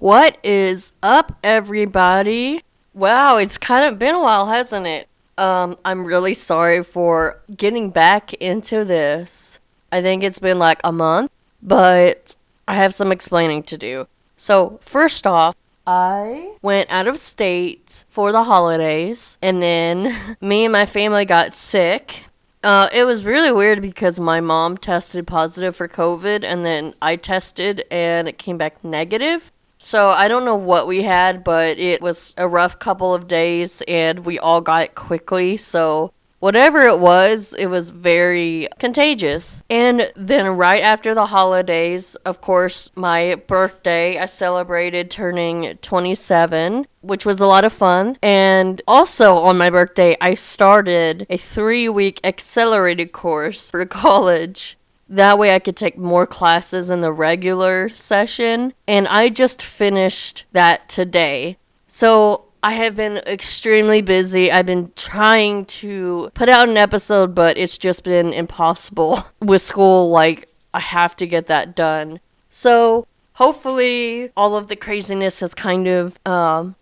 What is up, everybody? Wow, it's kind of been a while, hasn't it? I'm really sorry for getting back into this. I think it's been like a month, but I have some explaining to do. So, first off, I went out of state for the holidays, and then me and my family got sick. It was really weird because my mom tested positive for COVID, and then I tested and it came back negative. So I don't know what we had, but it was a rough couple of days and we all got it quickly. So whatever it was very contagious. And then right after the holidays, of course, my birthday, I celebrated turning 27, which was a lot of fun. And also on my birthday, I started a 3-week accelerated course for college. That way I could take more classes in the regular session. And I just finished that today. So I have been extremely busy. I've been trying to put out an episode, but it's just been impossible with school. Like, I have to get that done. So hopefully all of the craziness has kind of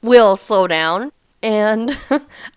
will slow down and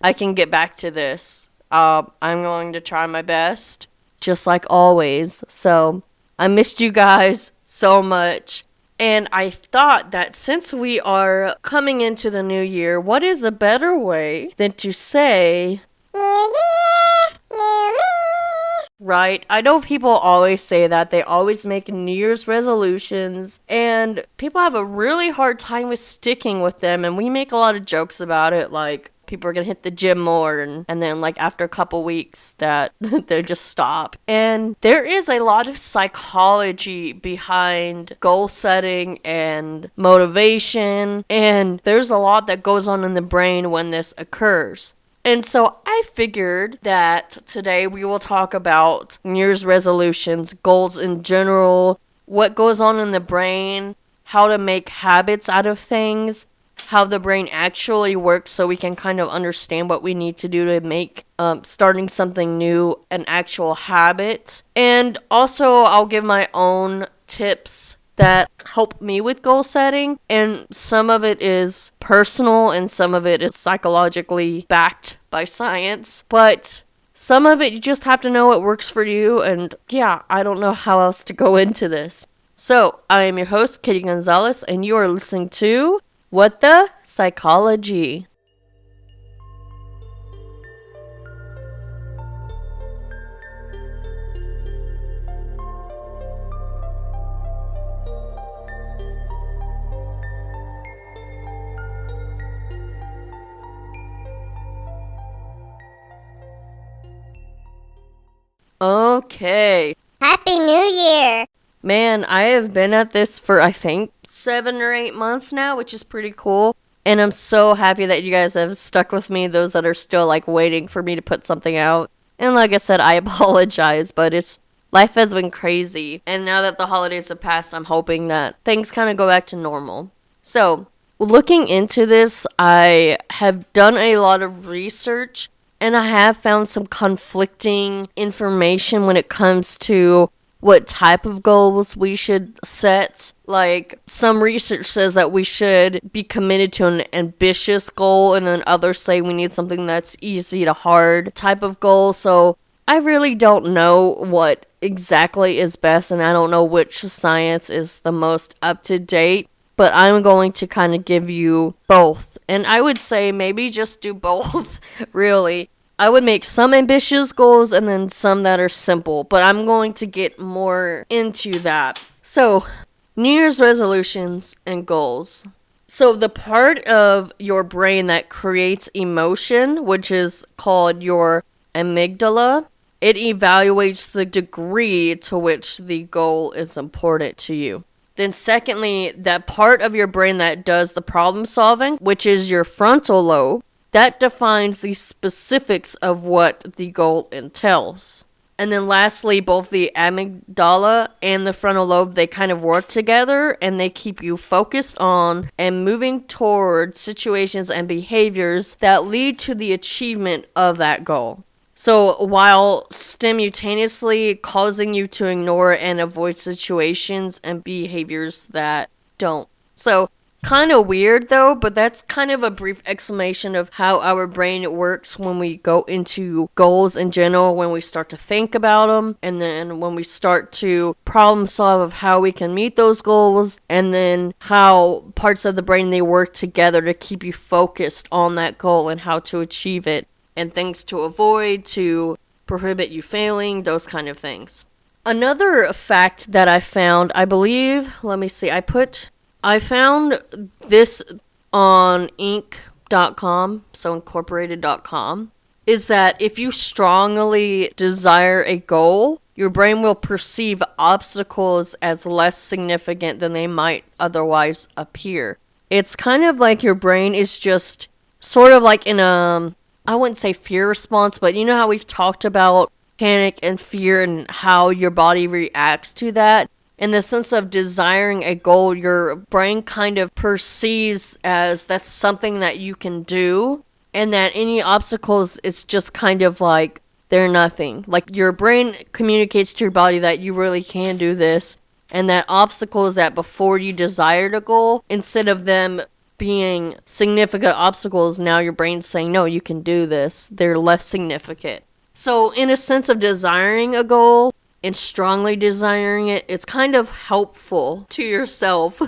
I can get back to this. I'm going to try my best, just like always. So I missed you guys so much. And I thought that since we are coming into the new year, what is a better way than to say, New Year, New Me? Right? I know people always say that. They always make New Year's resolutions. And people have a really hard time with sticking with them. And we make a lot of jokes about it, like, people are gonna hit the gym more and then like after a couple weeks that they just stop. And there is a lot of psychology behind goal setting and motivation, and there's a lot that goes on in the brain when this occurs. And so I figured that today we will talk about New Year's resolutions, goals in general, what goes on in the brain, how to make habits out of things, how the brain actually works, so we can kind of understand what we need to do to make starting something new an actual habit. And also I'll give my own tips that help me with goal setting, and some of it is personal and some of it is psychologically backed by science, but some of it you just have to know what works for you. And yeah, I don't know how else to go into this. So I am your host, Katie Gonzalez, and you are listening to What the Psychology. Okay. Happy New Year! Man, I have been at this for, I think, 7 or 8 months now, which is pretty cool. And I'm so happy that you guys have stuck with me, those that are still like waiting for me to put something out. And like I said, I apologize, but life has been crazy. And now that the holidays have passed, I'm hoping that things kind of go back to normal. So, looking into this, I have done a lot of research, and I have found some conflicting information when it comes to what type of goals we should set. Like, some research says that we should be committed to an ambitious goal, and then others say we need something that's easy to hard type of goal. So I really don't know what exactly is best, and I don't know which science is the most up to date, but I'm going to kind of give you both. And I would say maybe just do both, really. I would make some ambitious goals and then some that are simple, but I'm going to get more into that. So, New Year's resolutions and goals. So, the part of your brain that creates emotion, which is called your amygdala, it evaluates the degree to which the goal is important to you. Then secondly, that part of your brain that does the problem solving, which is your frontal lobe, that defines the specifics of what the goal entails. And then lastly, both the amygdala and the frontal lobe, they kind of work together and they keep you focused on and moving toward situations and behaviors that lead to the achievement of that goal. So while simultaneously causing you to ignore and avoid situations and behaviors that don't. So Kind of weird though, but that's kind of a brief explanation of how our brain works when we go into goals in general, when we start to think about them, and then when we start to problem solve of how we can meet those goals, and then how parts of the brain they work together to keep you focused on that goal and how to achieve it, and things to avoid to prohibit you failing, those kind of things. Another fact that I found, I believe, let me see, I found this on Inc.com, so incorporated.com, is that if you strongly desire a goal, your brain will perceive obstacles as less significant than they might otherwise appear. It's kind of like your brain is just sort of like in a, I wouldn't say fear response, but you know how we've talked about panic and fear and how your body reacts to that? In the sense of desiring a goal, your brain kind of perceives as that's something that you can do, and that any obstacles is just kind of like they're nothing. Like your brain communicates to your body that you really can do this, and that obstacles that before you desired a goal, instead of them being significant obstacles, now your brain's saying, no, you can do this. They're less significant. So, in a sense of desiring a goal, and strongly desiring it, it's kind of helpful to yourself.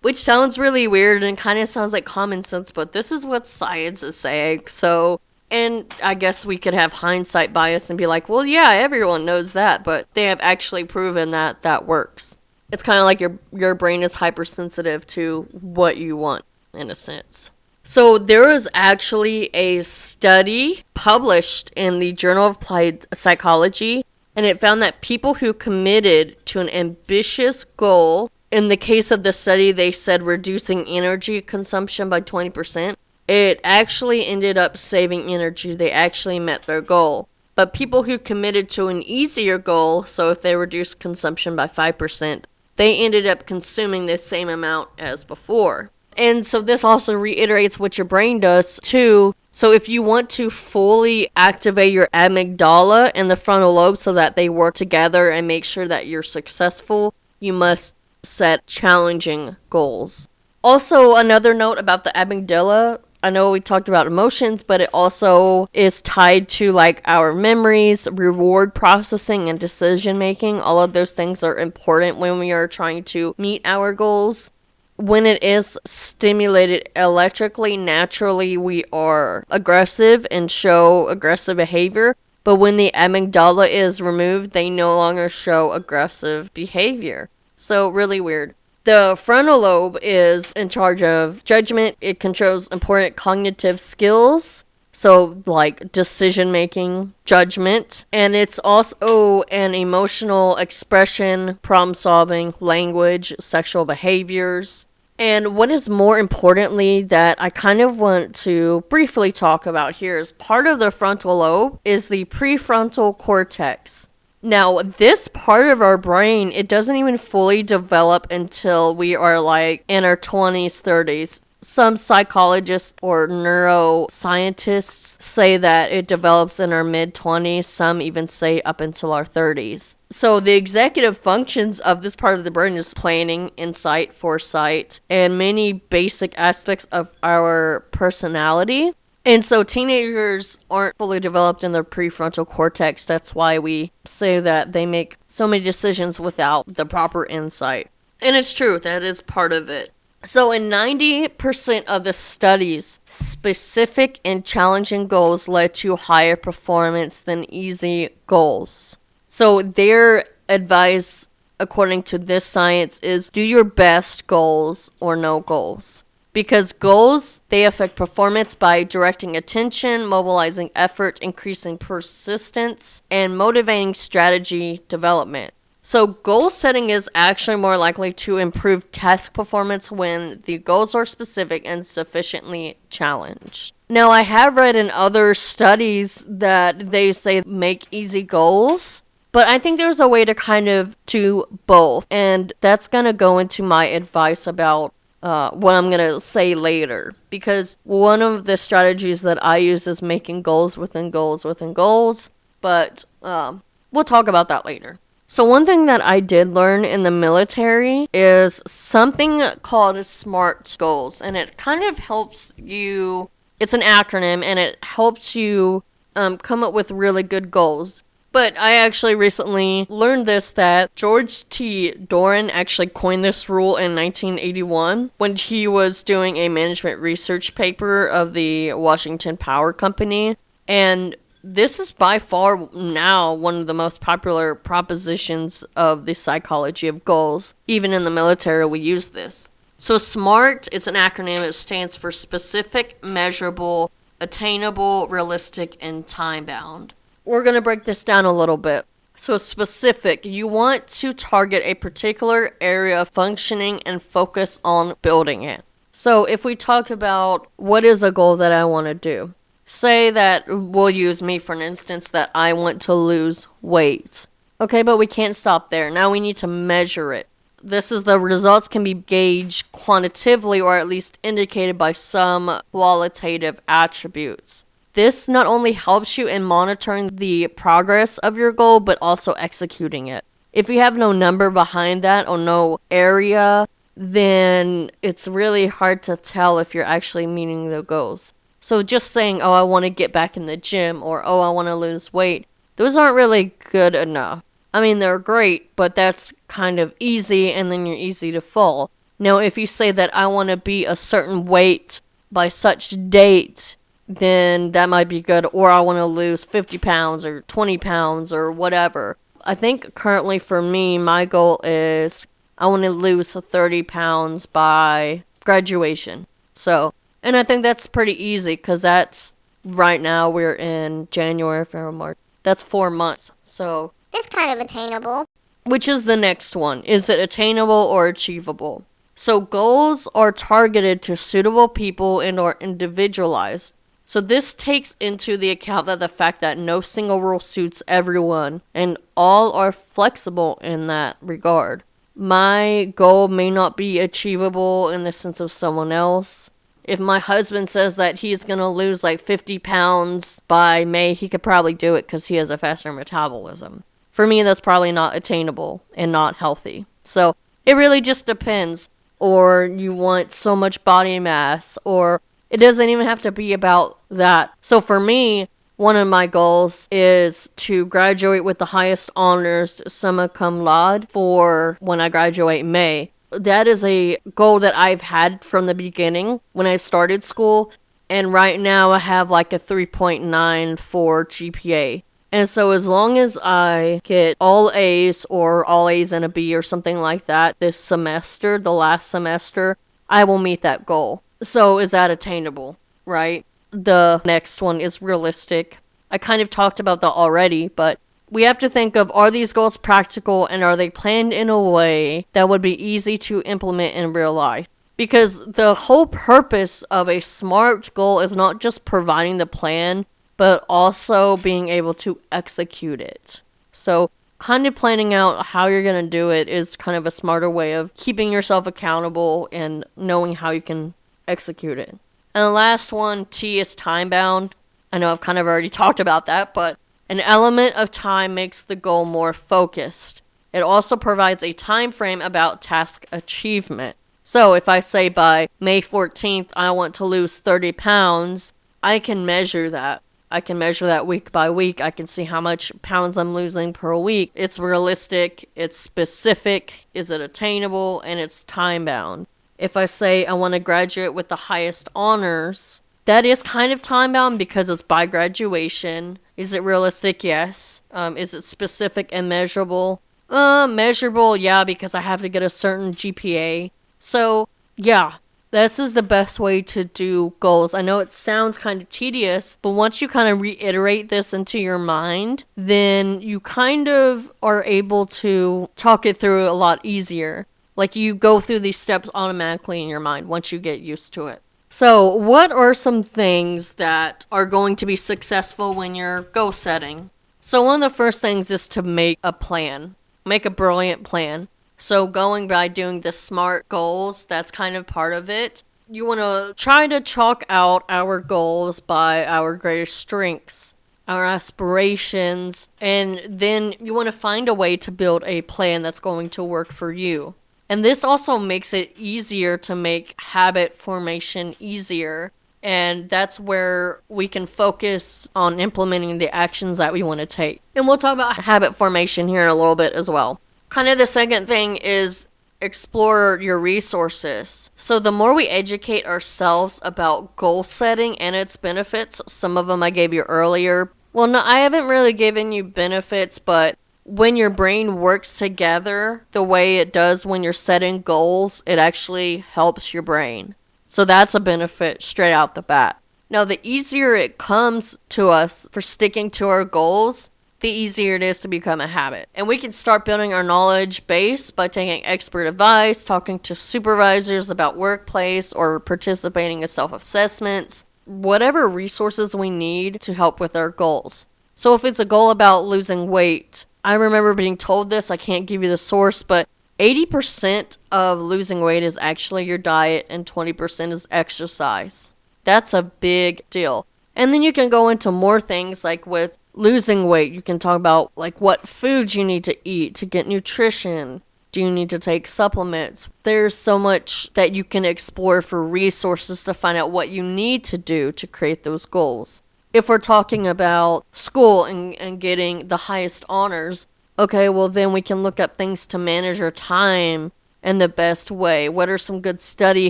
Which sounds really weird and kind of sounds like common sense, but this is what science is saying. So, and I guess we could have hindsight bias and be like, well, yeah, everyone knows that, but they have actually proven that that works. It's kind of like your brain is hypersensitive to what you want, in a sense. So there was actually a study published in the Journal of Applied Psychology, and it found that people who committed to an ambitious goal, in the case of the study, they said reducing energy consumption by 20%, it actually ended up saving energy. They actually met their goal. But people who committed to an easier goal, so if they reduced consumption by 5%, they ended up consuming the same amount as before. And so this also reiterates what your brain does too. So if you want to fully activate your amygdala and the frontal lobe so that they work together and make sure that you're successful, you must set challenging goals. Also, another note about the amygdala, I know we talked about emotions, but it also is tied to like our memories, reward processing, and decision making. All of those things are important when we are trying to meet our goals. When it is stimulated electrically, naturally we are aggressive and show aggressive behavior. But when the amygdala is removed, they no longer show aggressive behavior. So really weird. The frontal lobe is in charge of judgment. It controls important cognitive skills. So like decision making, judgment. And it's also an emotional expression, problem solving, language, sexual behaviors. And what is more importantly that I kind of want to briefly talk about here is part of the frontal lobe is the prefrontal cortex. Now, this part of our brain, it doesn't even fully develop until we are like in our 20s, 30s. Some psychologists or neuroscientists say that it develops in our mid-20s. Some even say up until our 30s. So the executive functions of this part of the brain is planning, insight, foresight, and many basic aspects of our personality. And so teenagers aren't fully developed in their prefrontal cortex. That's why we say that they make so many decisions without the proper insight. And it's true, that is part of it. So in 90% of the studies, specific and challenging goals led to higher performance than easy goals. So their advice, according to this science, is do your best goals or no goals. Because goals, they affect performance by directing attention, mobilizing effort, increasing persistence, and motivating strategy development. So goal setting is actually more likely to improve task performance when the goals are specific and sufficiently challenged. Now, I have read in other studies that they say make easy goals, but I think there's a way to kind of do both, and that's going to go into my advice about what I'm going to say later, because one of the strategies that I use is making goals within goals within goals, but we'll talk about that later. So one thing that I did learn in the military is something called SMART goals, and it kind of helps you. It's an acronym, and it helps you come up with really good goals. But I actually recently learned this that George T. Doran actually coined this rule in 1981 when he was doing a management research paper of the Washington Power Company. And this is by far now one of the most popular propositions of the psychology of goals. Even in the military, we use this. So, SMART is an acronym. It stands for specific, measurable, attainable, realistic, and time bound. We're going to break this down a little bit. So, specific, you want to target a particular area of functioning and focus on building it. So, if we talk about what is a goal that I want to do, say that we'll use me for an instance, that I want to lose weight. Okay, but we can't stop there. Now we need to measure it. This is the results can be gauged quantitatively or at least indicated by some qualitative attributes. This not only helps you in monitoring the progress of your goal, but also executing it. If you have no number behind that or no area, then it's really hard to tell if you're actually meeting the goals. So just saying, oh, I want to get back in the gym, or oh, I want to lose weight, those aren't really good enough. I mean, they're great, but that's kind of easy, and then you're easy to fall. Now, if you say that I want to be a certain weight by such date, then that might be good. Or I want to lose 50 pounds or 20 pounds or whatever. I think currently for me, my goal is I want to lose 30 pounds by graduation. So, and I think that's pretty easy because that's right now we're in January, February, March. That's 4 months. So, That's kind of attainable. which is the next one? Is it attainable or achievable? So goals are targeted to suitable people and are individualized. So this takes into the account that the fact that no single rule suits everyone and all are flexible in that regard. My goal may not be achievable in the sense of someone else. If my husband says that he's going to lose like 50 pounds by May, he could probably do it because he has a faster metabolism. For me, that's probably not attainable and not healthy. So it really just depends. Or you want so much body mass, or it doesn't even have to be about that. So for me, one of my goals is to graduate with the highest honors, summa cum laude, for when I graduate in May. That is a goal that I've had from the beginning when I started school. And right now I have like a 3.94 GPA. And so as long as I get all A's or all A's and a B or something like that this semester, the last semester, I will meet that goal. So is that attainable, right? The next one is realistic. I kind of talked about that already, but we have to think of, are these goals practical and are they planned in a way that would be easy to implement in real life? Because the whole purpose of a SMART goal is not just providing the plan, but also being able to execute it. So kind of planning out how you're going to do it is kind of a smarter way of keeping yourself accountable and knowing how you can execute it. And the last one, T, is time bound. I know I've kind of already talked about that, but an element of time makes the goal more focused. It also provides a time frame about task achievement. So if I say by May 14th I want to lose 30 pounds, I can measure that. I can measure that week by week. I can see how much pounds I'm losing per week. It's realistic, it's specific, is it attainable, and it's time bound. If I say I want to graduate with the highest honors, that is kind of time bound because it's by graduation. Is it realistic? Yes. Is it specific and measurable? Measurable, yeah, because I have to get a certain GPA. So, yeah. This is the best way to do goals. I know it sounds kind of tedious, but once you kind of reiterate this into your mind, then you kind of are able to talk it through a lot easier. Like you go through these steps automatically in your mind once you get used to it. So, what are some things that are going to be successful when you're goal setting? So, one of the first things is to make a plan. Make a brilliant plan. So going by doing the SMART goals, that's kind of part of it. You want to try to chalk out our goals by our greatest strengths. our aspirations, and then you want to find a way to build a plan that's going to work for you. And this also makes it easier to make habit formation easier. And that's where we can focus on implementing the actions that we want to take. And we'll talk about habit formation here in a little bit as well. Kind of the second thing is explore your resources. So the more we educate ourselves about goal setting and its benefits, some of them I gave you earlier. Well, no, I haven't really given you benefits, but when your brain works together the way it does when you're setting goals, it actually helps your brain. So that's a benefit straight out the bat. Now, the easier it comes to us for sticking to our goals, the easier it is to become a habit. And we can start building our knowledge base by taking expert advice, talking to supervisors about workplace, or participating in self-assessments, whatever resources we need to help with our goals. So if it's a goal about losing weight, I remember being told this, I can't give you the source, but 80% of losing weight is actually your diet and 20% is exercise. That's a big deal. And then you can go into more things like with losing weight. You can talk about like what foods you need to eat to get nutrition. Do you need to take supplements? There's so much that you can explore for resources to find out what you need to do to create those goals. If we're talking about school and getting the highest honors, okay, well then we can look up things to manage our time in the best way. What are some good study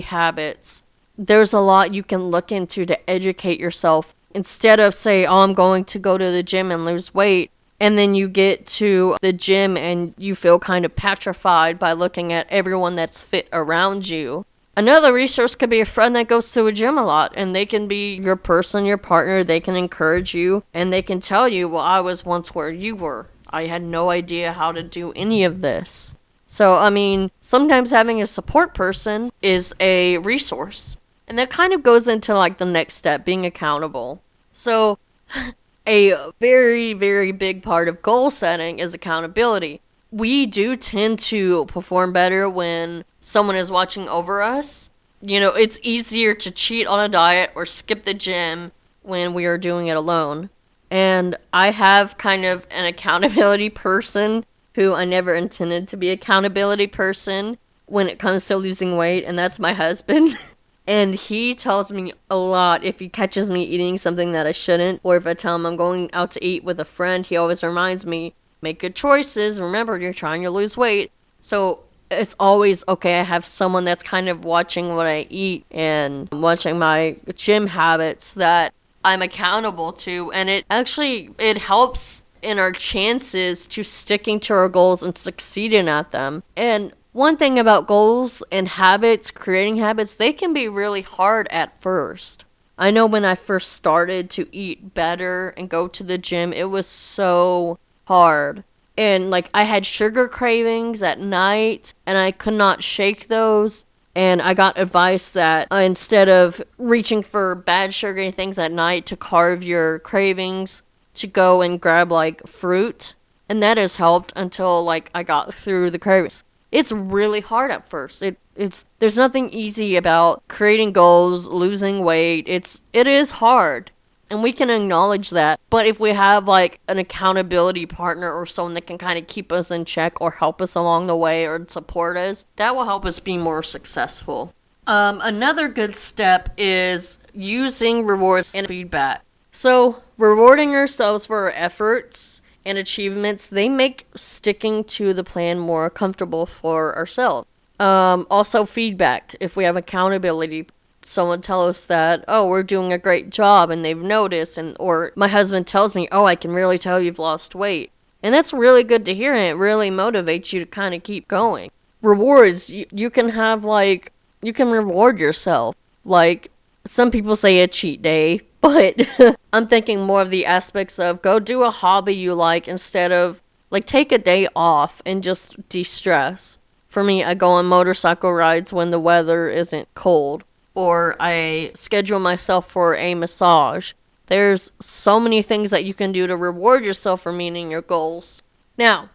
habits? There's a lot you can look into to educate yourself. Instead of say, oh, I'm going to go to the gym and lose weight, and then you get to the gym and you feel kind of petrified by looking at everyone that's fit around you. Another resource could be a friend that goes to a gym a lot, and they can be your person, your partner. They can encourage you, and they can tell you, well, I was once where you were. I had no idea how to do any of this. So, I mean, sometimes having a support person is a resource. And that kind of goes into like the next step, being accountable. So, a very, very big part of goal setting is accountability. We do tend to perform better when someone is watching over us. You know, it's easier to cheat on a diet or skip the gym when we are doing it alone. And I have kind of an accountability person who I never intended to be an accountability person when it comes to losing weight, and that's my husband. And he tells me a lot if he catches me eating something that I shouldn't, or if I tell him I'm going out to eat with a friend, he always reminds me, make good choices. Remember, you're trying to lose weight. So it's always okay. I have someone that's kind of watching what I eat and watching my gym habits that I'm accountable to. And it helps in our chances to sticking to our goals and succeeding at them. And one thing about goals and habits, creating habits, they can be really hard at first. I know when I first started to eat better and go to the gym, it was so hard. And like I had sugar cravings at night and I could not shake those. And I got advice that instead of reaching for bad sugary things at night to carve your cravings, to go and grab like fruit. And that has helped until like I got through the cravings. It's really hard at first. There's nothing easy about creating goals, losing weight. It is hard. And we can acknowledge that. But if we have like an accountability partner or someone that can kind of keep us in check or help us along the way or support us, that will help us be more successful. Another good step is using rewards and feedback. So rewarding ourselves for our efforts and achievements, they make sticking to the plan more comfortable for ourselves. Also feedback. If we have accountability, someone tell us that, oh, we're doing a great job and they've noticed, or my husband tells me, oh, I can really tell you've lost weight. And that's really good to hear, and it really motivates you to kind of keep going. Rewards, you can have like, you can reward yourself. Like, some people say a cheat day, but I'm thinking more of the aspects of go do a hobby you like instead of, like, take a day off and just de-stress. For me, I go on motorcycle rides when the weather isn't cold. Or I schedule myself for a massage. There's so many things that you can do to reward yourself for meeting your goals. Now,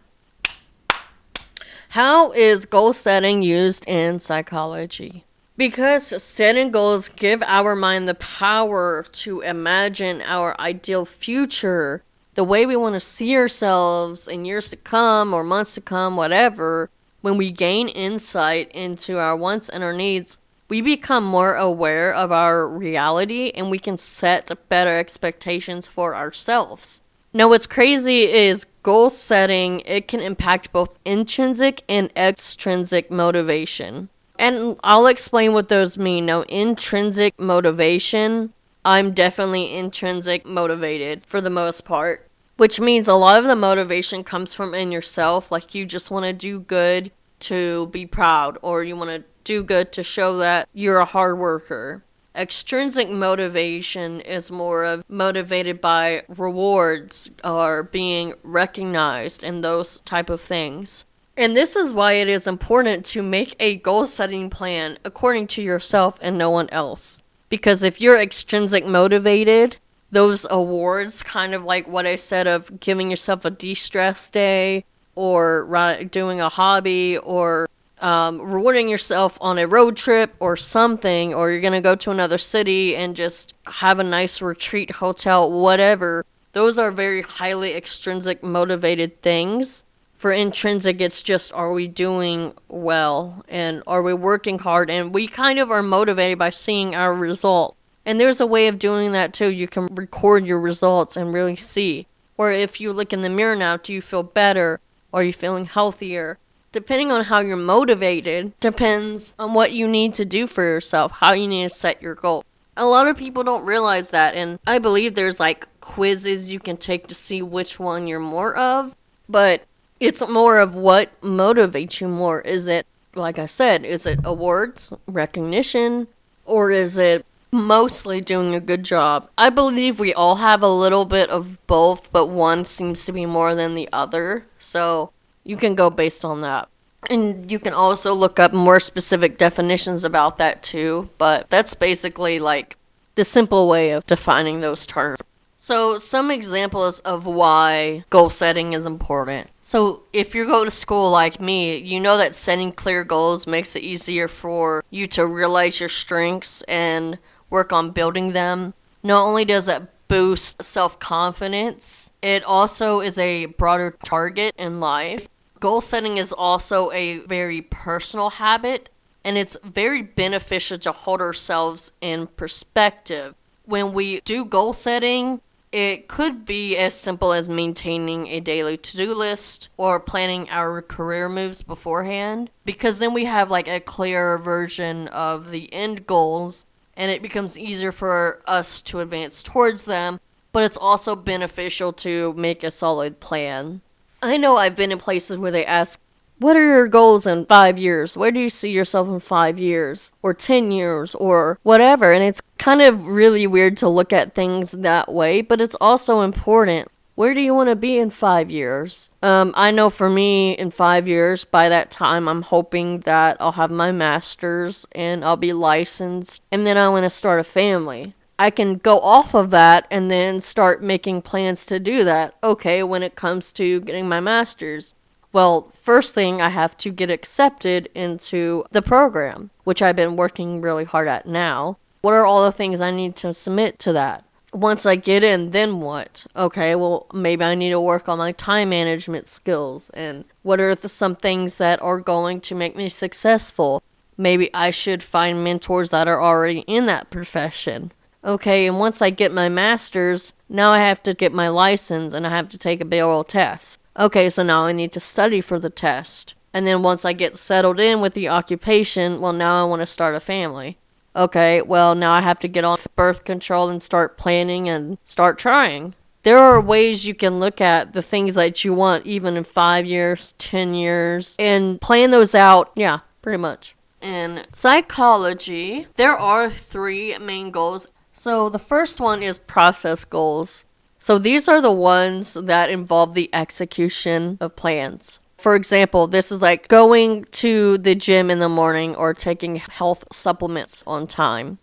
how is goal setting used in psychology? Because setting goals give our mind the power to imagine our ideal future, the way we want to see ourselves in years to come or months to come, whatever. When we gain insight into our wants and our needs, we become more aware of our reality and we can set better expectations for ourselves. Now, what's crazy is goal setting, it can impact both intrinsic and extrinsic motivation. And I'll explain what those mean. Now, intrinsic motivation, I'm definitely intrinsic motivated for the most part, which means a lot of the motivation comes from in yourself. Like you just want to do good to be proud, or you want to do good to show that you're a hard worker. Extrinsic motivation is more of motivated by rewards or being recognized and those type of things. And this is why it is important to make a goal setting plan according to yourself and no one else. Because if you're extrinsic motivated, those awards, kind of like what I said of giving yourself a de-stress day or doing a hobby or rewarding yourself on a road trip or something, or you're going to go to another city and just have a nice retreat hotel, whatever. Those are very highly extrinsic motivated things. For intrinsic, it's just, are we doing well and are we working hard? And we kind of are motivated by seeing our result. And there's a way of doing that too. You can record your results and really see. Or if you look in the mirror now, do you feel better? Are you feeling healthier? Depending on how you're motivated, depends on what you need to do for yourself, how you need to set your goal. A lot of people don't realize that, and I believe there's like quizzes you can take to see which one you're more of, but it's more of what motivates you more. Is it, like I said, is it awards, recognition, or is it mostly doing a good job? I believe we all have a little bit of both, but one seems to be more than the other, so you can go based on that. And you can also look up more specific definitions about that too, but that's basically like the simple way of defining those terms. So some examples of why goal setting is important. So if you go to school like me, you know that setting clear goals makes it easier for you to realize your strengths and work on building them. Not only does it boost self-confidence, it also is a broader target in life. Goal setting is also a very personal habit, and it's very beneficial to hold ourselves in perspective. When we do goal setting, it could be as simple as maintaining a daily to-do list or planning our career moves beforehand, because then we have like a clearer version of the end goals and it becomes easier for us to advance towards them, but it's also beneficial to make a solid plan. I know I've been in places where they ask, what are your goals in 5 years? Where do you see yourself in 5 years? Or 10 years? Or whatever. And it's kind of really weird to look at things that way, but it's also important. Where do you want to be in 5 years? I know for me, in 5 years, by that time, I'm hoping that I'll have my master's and I'll be licensed. And then I want to start a family. I can go off of that and then start making plans to do that. Okay, when it comes to getting my master's, well, first thing, I have to get accepted into the program, which I've been working really hard at now. What are all the things I need to submit to that? Once I get in, then what? Okay, well, maybe I need to work on my time management skills. And what are some things that are going to make me successful? Maybe I should find mentors that are already in that profession. Okay, and once I get my master's, now I have to get my license and I have to take a BAAACK test. Okay, so now I need to study for the test. And then once I get settled in with the occupation, well, now I want to start a family. Okay, well, now I have to get on birth control and start planning and start trying. There are ways you can look at the things that you want, even in 5 years, 10 years, and plan those out. Yeah, pretty much. In psychology, there are 3 main goals. So the first one is process goals. So these are the ones that involve the execution of plans. For example, this is like going to the gym in the morning or taking health supplements on time.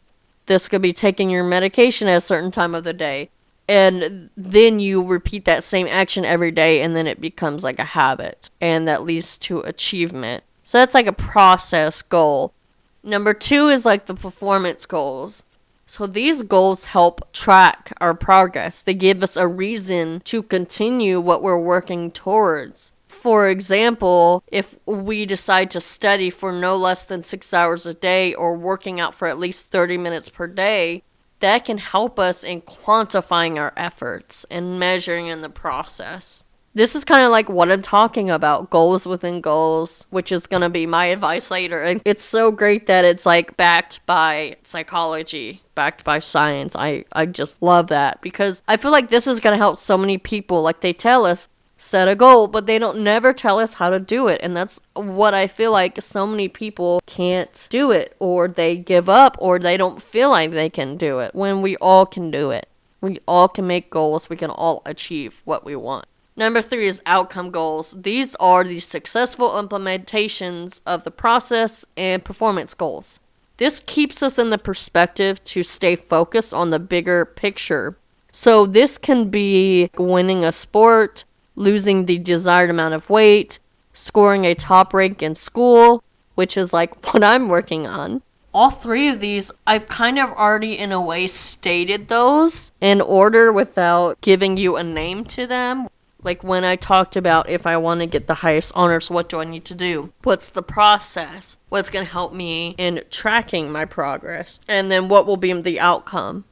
This could be taking your medication at a certain time of the day. And then you repeat that same action every day and then it becomes like a habit. And that leads to achievement. So that's like a process goal. Number 2 is like the performance goals. So these goals help track our progress. They give us a reason to continue what we're working towards. For example, if we decide to study for no less than 6 hours a day or working out for at least 30 minutes per day, that can help us in quantifying our efforts and measuring in the process. This is kind of like what I'm talking about, goals within goals, which is going to be my advice later. And it's so great that it's like backed by psychology, backed by science. I just love that because I feel like this is going to help so many people. Like they tell us, set a goal, but they don't never tell us how to do it. And that's what I feel like so many people can't do it, or they give up, or they don't feel like they can do it when we all can do it. We all can make goals. We can all achieve what we want. Number 3 is outcome goals. These are the successful implementations of the process and performance goals. This keeps us in the perspective to stay focused on the bigger picture. So this can be winning a sport, losing the desired amount of weight, scoring a top rank in school, which is like what I'm working on. All 3 of these, I've kind of already in a way stated those in order without giving you a name to them. Like when I talked about if I want to get the highest honors, what do I need to do? What's the process? What's going to help me in tracking my progress? And then what will be the outcome?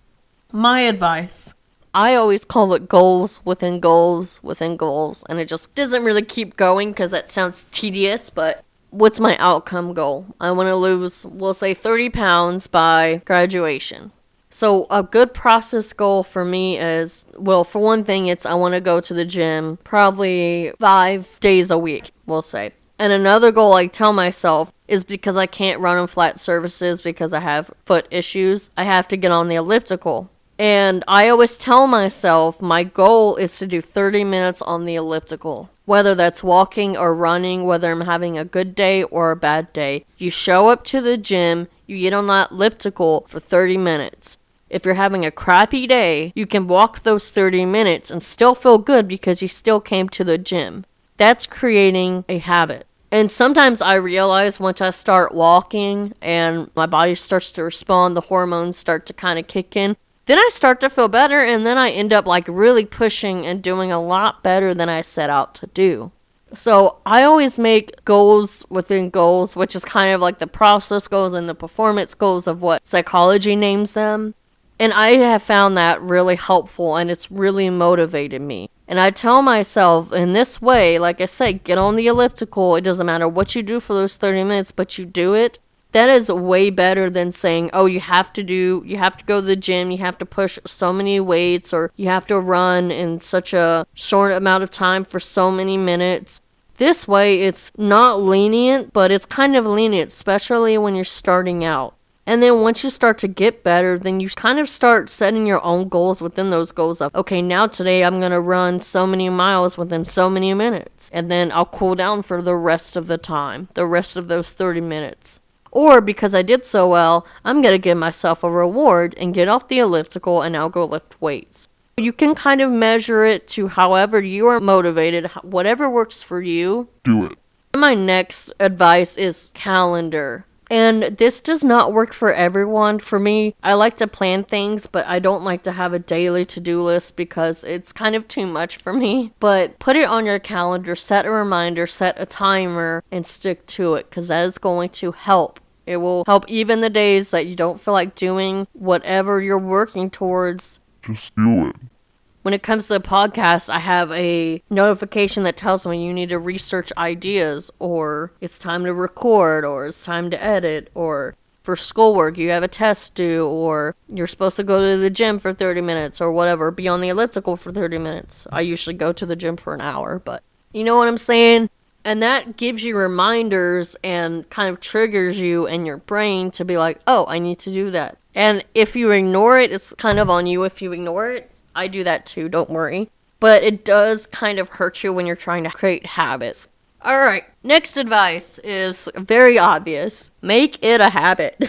My advice. I always call it goals within goals within goals. And it just doesn't really keep going because that sounds tedious. But what's my outcome goal? I want to lose, we'll say 30 pounds by graduation. So a good process goal for me is, well, for one thing, it's I want to go to the gym probably 5 days a week, we'll say. And another goal I tell myself is because I can't run on flat surfaces because I have foot issues, I have to get on the elliptical. And I always tell myself my goal is to do 30 minutes on the elliptical. Whether that's walking or running, whether I'm having a good day or a bad day. You show up to the gym, you get on that elliptical for 30 minutes. If you're having a crappy day, you can walk those 30 minutes and still feel good because you still came to the gym. That's creating a habit. And sometimes I realize once I start walking and my body starts to respond, the hormones start to kind of kick in, then I start to feel better, and then I end up like really pushing and doing a lot better than I set out to do. So I always make goals within goals, which is kind of like the process goals and the performance goals of what psychology names them. And I have found that really helpful, and it's really motivated me. And I tell myself in this way, like I say, get on the elliptical. It doesn't matter what you do for those 30 minutes, but you do it. That is way better than saying, oh, you have to go to the gym, you have to push so many weights, or you have to run in such a short amount of time for so many minutes. This way, it's not lenient, but it's kind of lenient, especially when you're starting out. And then once you start to get better, then you kind of start setting your own goals within those goals of, okay, now today I'm going to run so many miles within so many minutes. And then I'll cool down for the rest of the time, the rest of those 30 minutes. Or because I did so well, I'm going to give myself a reward and get off the elliptical and I'll go lift weights. You can kind of measure it to however you are motivated, whatever works for you. Do it. My next advice is calendar. And this does not work for everyone. For me, I like to plan things, but I don't like to have a daily to-do list because it's kind of too much for me. But put it on your calendar, set a reminder, set a timer, and stick to it because that is going to help. It will help even the days that you don't feel like doing whatever you're working towards. Just do it. When it comes to the podcast, I have a notification that tells me you need to research ideas, or it's time to record, or it's time to edit, or for schoolwork, you have a test due, or you're supposed to go to the gym for 30 minutes, or whatever, be on the elliptical for 30 minutes. I usually go to the gym for an hour, but you know what I'm saying? And that gives you reminders and kind of triggers you and your brain to be like, oh, I need to do that. And if you ignore it, it's kind of on you if you ignore it. I do that too, don't worry. But it does kind of hurt you when you're trying to create habits. Alright, next advice is very obvious. Make it a habit.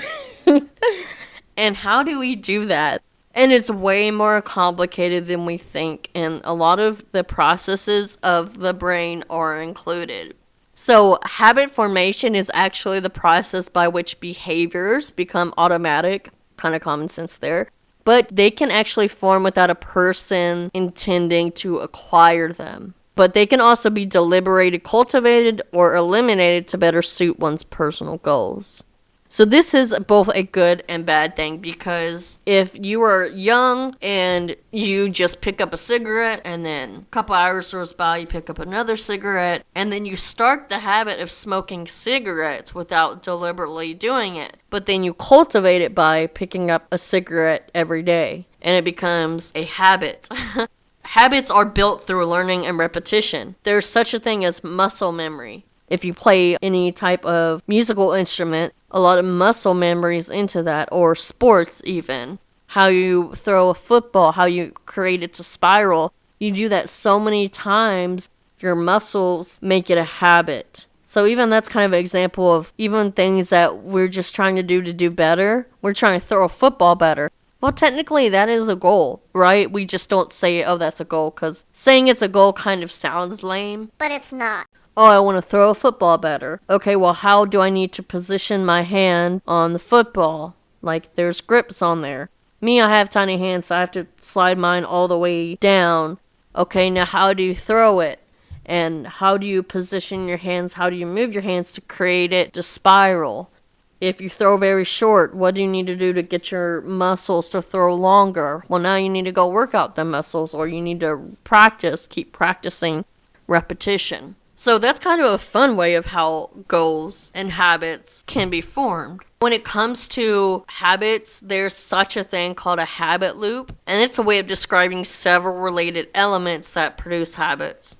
And how do we do that? And it's way more complicated than we think, and a lot of the processes of the brain are included. So, habit formation is actually the process by which behaviors become automatic. Kind of common sense there. But they can actually form without a person intending to acquire them. But they can also be deliberated, cultivated, or eliminated to better suit one's personal goals. So this is both a good and bad thing, because if you are young and you just pick up a cigarette and then a couple hours goes by, you pick up another cigarette, and then you start the habit of smoking cigarettes without deliberately doing it, but then you cultivate it by picking up a cigarette every day, and it becomes a habit. Habits are built through learning and repetition. There's such a thing as muscle memory. If you play any type of musical instrument, a lot of muscle memories into that, or sports even. How you throw a football, how you create it to spiral. You do that so many times, your muscles make it a habit. So even that's kind of an example of even things that we're just trying to do better. We're trying to throw a football better. Well, technically that is a goal, right? We just don't say, oh, that's a goal, because saying it's a goal kind of sounds lame. But it's not. Oh, I want to throw a football better. Okay, well, how do I need to position my hand on the football? Like, there's grips on there. Me, I have tiny hands, so I have to slide mine all the way down. Okay, now how do you throw it? And how do you position your hands? How do you move your hands to create it to spiral? If you throw very short, what do you need to do to get your muscles to throw longer? Well, now you need to go work out the muscles, or you need to practice, keep practicing repetition. So that's kind of a fun way of how goals and habits can be formed. When it comes to habits, there's such a thing called a habit loop, and it's a way of describing several related elements that produce habits.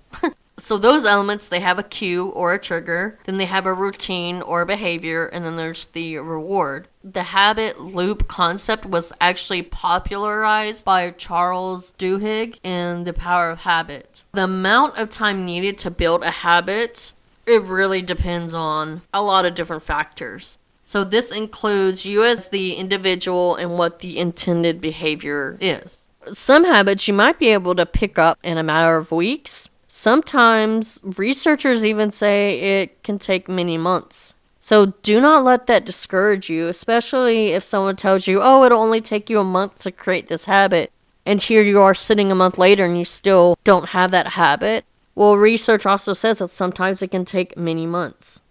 So those elements, they have a cue or a trigger, then they have a routine or a behavior, and then there's the reward. The habit loop concept was actually popularized by Charles Duhigg in The Power of Habit. The amount of time needed to build a habit, it really depends on a lot of different factors. So this includes you as the individual and what the intended behavior is. Some habits you might be able to pick up in a matter of weeks. Sometimes researchers even say it can take many months. So do not let that discourage you, especially if someone tells you, oh, it'll only take you a month to create this habit. And here you are sitting a month later and you still don't have that habit. Well, research also says that sometimes it can take many months.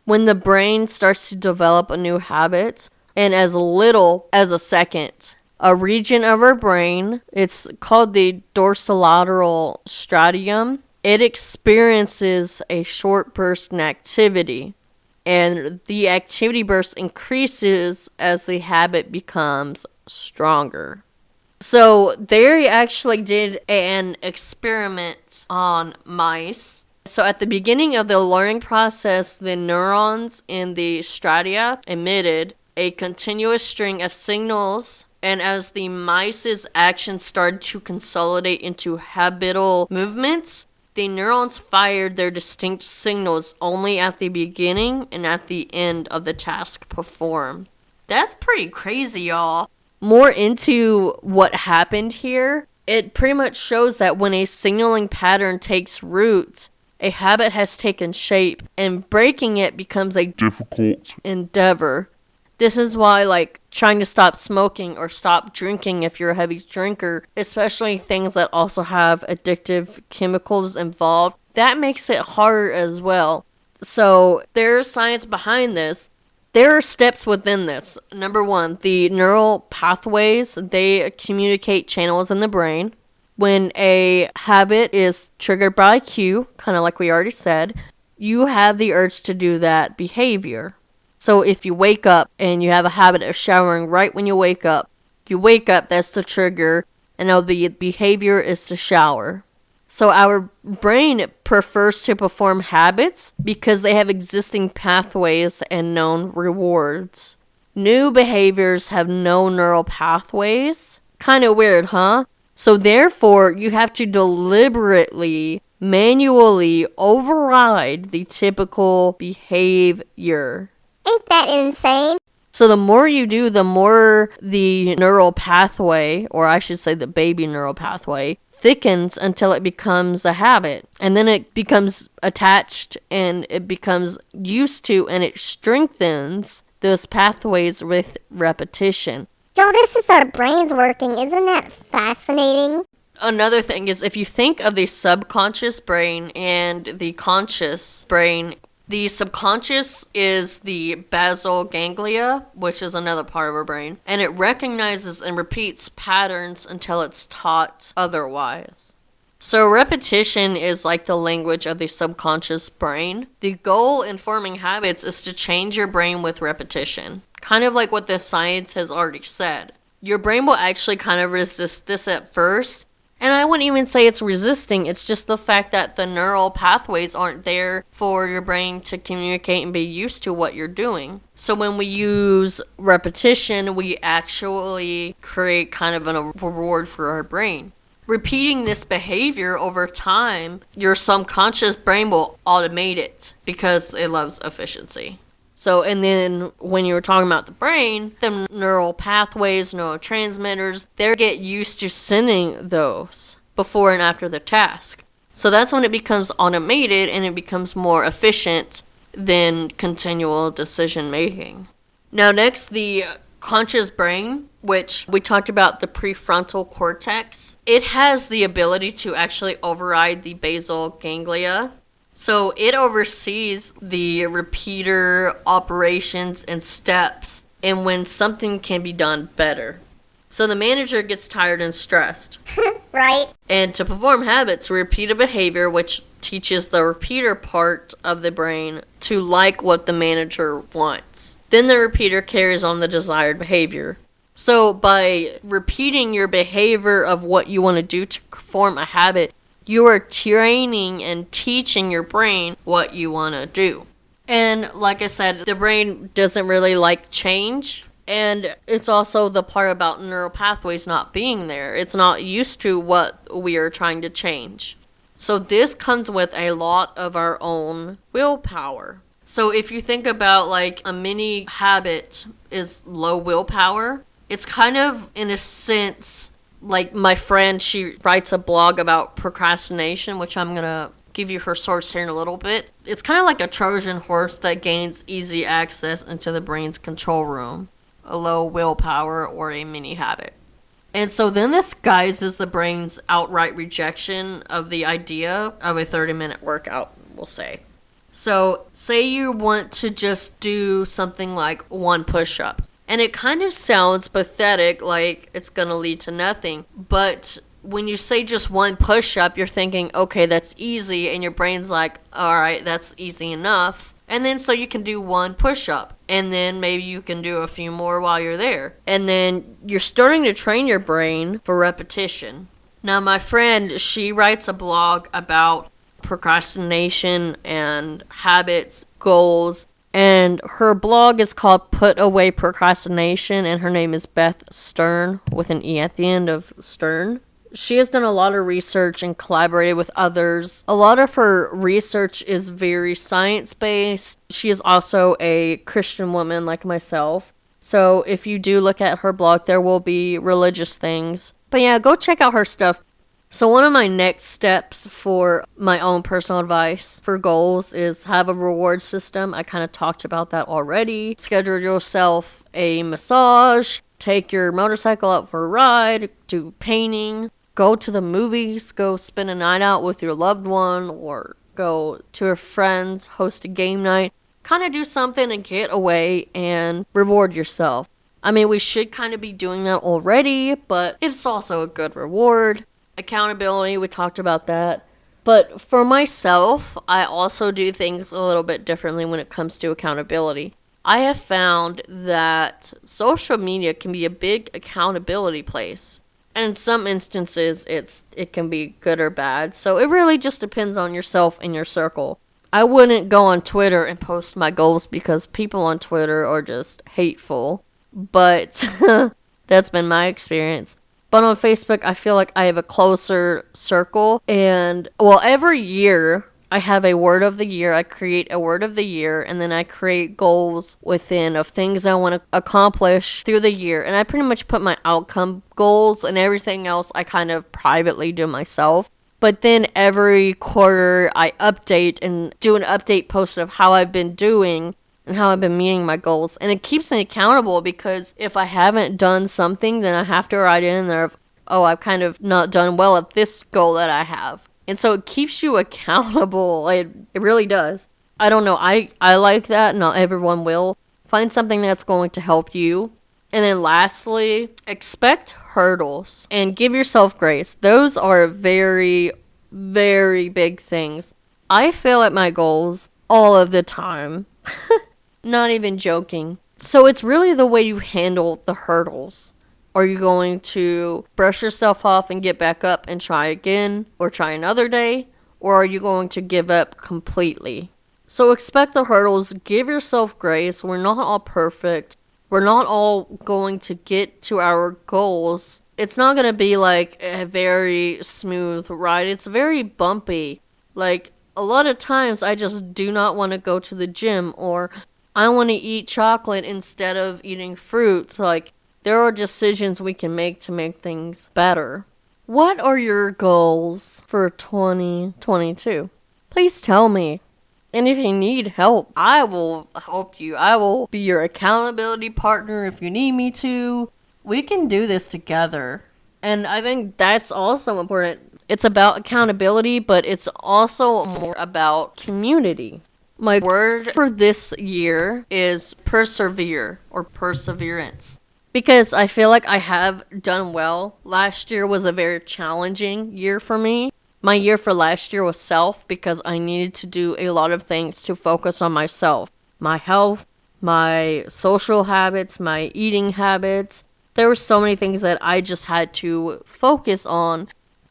When the brain starts to develop a new habit, in as little as a second, a region of our brain, it's called the dorsolateral striatum, it experiences a short burst in activity, and the activity burst increases as the habit becomes stronger. So they actually did an experiment on mice. So at the beginning of the learning process, the neurons in the stria emitted a continuous string of signals, and as the mice's actions started to consolidate into habitual movements, the neurons fired their distinct signals only at the beginning and at the end of the task performed. That's pretty crazy, y'all. More into what happened here, it pretty much shows that when a signaling pattern takes root, a habit has taken shape, and breaking it becomes a difficult endeavor. This is why, like, trying to stop smoking or stop drinking if you're a heavy drinker, especially things that also have addictive chemicals involved, that makes it harder as well. So there's science behind this. There are steps within this. Number one, the neural pathways, they communicate channels in the brain. When a habit is triggered by a cue, kind of like we already said, you have the urge to do that behavior. So if you wake up and you have a habit of showering right when you wake up, that's the trigger, and now the behavior is to shower. So our brain prefers to perform habits because they have existing pathways and known rewards. New behaviors have no neural pathways. Kind of weird, huh? So therefore, you have to deliberately, manually override the typical behavior. Ain't that insane? So the more you do, the more the neural pathway, or I should say the baby neural pathway, thickens until it becomes a habit. And then it becomes attached and it becomes used to, and it strengthens those pathways with repetition. Joel, this is our brains working. Isn't that fascinating? Another thing is, if you think of the subconscious brain and the conscious brain, the subconscious is the basal ganglia, which is another part of our brain, and it recognizes and repeats patterns until it's taught otherwise. So repetition is like the language of the subconscious brain. The goal in forming habits is to change your brain with repetition. Kind of like what the science has already said. Your brain will actually kind of resist this at first. And I wouldn't even say it's resisting, it's just the fact that the neural pathways aren't there for your brain to communicate and be used to what you're doing. So when we use repetition, we actually create kind of a reward for our brain. Repeating this behavior over time, your subconscious brain will automate it because it loves efficiency. So, and then when you were talking about the brain, the neural pathways, neurotransmitters, they get used to sending those before and after the task. So that's when it becomes automated and it becomes more efficient than continual decision making. Now next, the conscious brain, which we talked about the prefrontal cortex. It has the ability to actually override the basal ganglia. So it oversees the repeater operations and steps and when something can be done better. So the manager gets tired and stressed. Right? And to perform habits, repeat a behavior which teaches the repeater part of the brain to like what the manager wants. Then the repeater carries on the desired behavior. So by repeating your behavior of what you want to do to form a habit, you are training and teaching your brain what you want to do. And like I said, the brain doesn't really like change. And it's also the part about neural pathways not being there. It's not used to what we are trying to change. So this comes with a lot of our own willpower. So if you think about like a mini habit is low willpower, it's kind of in a sense like my friend, she writes a blog about procrastination, which I'm going to give you her source here in a little bit. It's kind of like a Trojan horse that gains easy access into the brain's control room, a low willpower or a mini habit. And so then this disguises the brain's outright rejection of the idea of a 30-minute workout, we'll say. So say you want to just do something like one push-up. And it kind of sounds pathetic, like it's going to lead to nothing. But when you say just one push-up, you're thinking, okay, that's easy. And your brain's like, all right, that's easy enough. And then so you can do one push-up. And then maybe you can do a few more while you're there. And then you're starting to train your brain for repetition. Now, my friend, she writes a blog about procrastination and habits, goals. And her blog is called Put Away Procrastination, and her name is Beth Stern, with an E at the end of Stern. She has done a lot of research and collaborated with others. A lot of her research is very science-based. She is also a Christian woman like myself. So if you do look at her blog, there will be religious things. But yeah, go check out her stuff. So one of my next steps for my own personal advice for goals is have a reward system. I kind of talked about that already. Schedule yourself a massage, take your motorcycle out for a ride, do painting, go to the movies, go spend a night out with your loved one, or go to your friends, host a game night. Kind of do something and get away and reward yourself. I mean, we should kind of be doing that already, but it's also a good reward. Accountability, we talked about that. But for myself, I also do things a little bit differently when it comes to accountability. I have found that social media can be a big accountability place. And in some instances, it can be good or bad. So it really just depends on yourself and your circle. I wouldn't go on Twitter and post my goals because people on Twitter are just hateful. But that's been my experience. But on Facebook, I feel like I have a closer circle. And, well, every year, I have a word of the year. I create a word of the year, and then I create goals within of things I want to accomplish through the year. And I pretty much put my outcome goals, and everything else I kind of privately do myself. But then every quarter I update and do an update post of how I've been doing and how I've been meeting my goals. And it keeps me accountable, because if I haven't done something, then I have to write in there of, oh, I've kind of not done well at this goal that I have. And so it keeps you accountable. It really does. I don't know. I like that. Not everyone will. Find something that's going to help you. And then lastly, expect hurdles and give yourself grace. Those are very, very big things. I fail at my goals all of the time. Not even joking. So it's really the way you handle the hurdles. Are you going to brush yourself off and get back up and try again, or try another day? Or are you going to give up completely? So expect the hurdles. Give yourself grace. We're not all perfect. We're not all going to get to our goals. It's not going to be like a very smooth ride. It's very bumpy. Like, a lot of times I just do not want to go to the gym, or I want to eat chocolate instead of eating fruit. Like, there are decisions we can make to make things better. What are your goals for 2022? Please tell me. And if you need help, I will help you. I will be your accountability partner if you need me to. We can do this together. And I think that's also important. It's about accountability, but it's also more about community. My word for this year is persevere, or perseverance. Because I feel like I have done well. Last year was a very challenging year for me. My year for last year was self, because I needed to do a lot of things to focus on myself. My health, my social habits, my eating habits. There were so many things that I just had to focus on.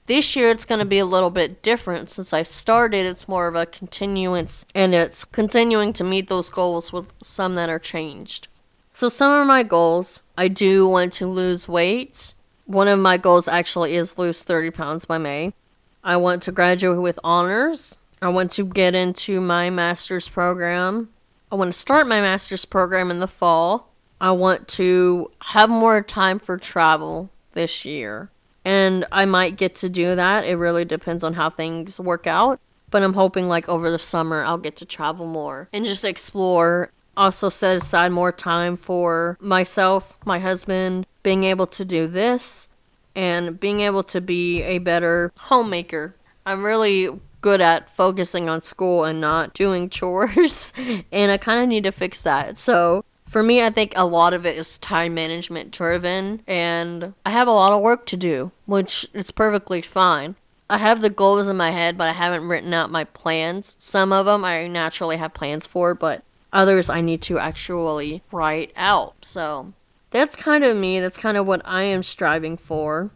This year it's going to be a little bit different. Since I started, it's more of a continuance, and it's continuing to meet those goals with some that are changed. So some of my goals, I do want to lose weight. One of my goals actually is lose 30 pounds by May. I want to graduate with honors. I want to get into my master's program. I want to start my master's program in the fall. I want to have more time for travel this year. And I might get to do that. It really depends on how things work out. But I'm hoping like over the summer I'll get to travel more and just explore. Also set aside more time for myself, my husband, being able to do this, and being able to be a better homemaker. I'm really good at focusing on school and not doing chores, and I kind of need to fix that. So for me, I think a lot of it is time management driven, and I have a lot of work to do, which is perfectly fine. I have the goals in my head, but I haven't written out my plans. Some of them I naturally have plans for, but others I need to actually write out. So that's kind of me. That's kind of what I am striving for.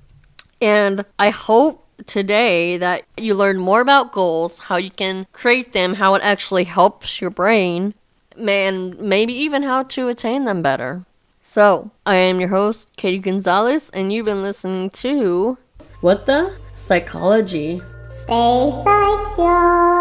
And I hope today that you learn more about goals, how you can create them, how it actually helps your brain, and maybe even how to attain them better. So, I am your host, Katie Gonzalez, and you've been listening to What the? Psychology. Stay psyched, y'all.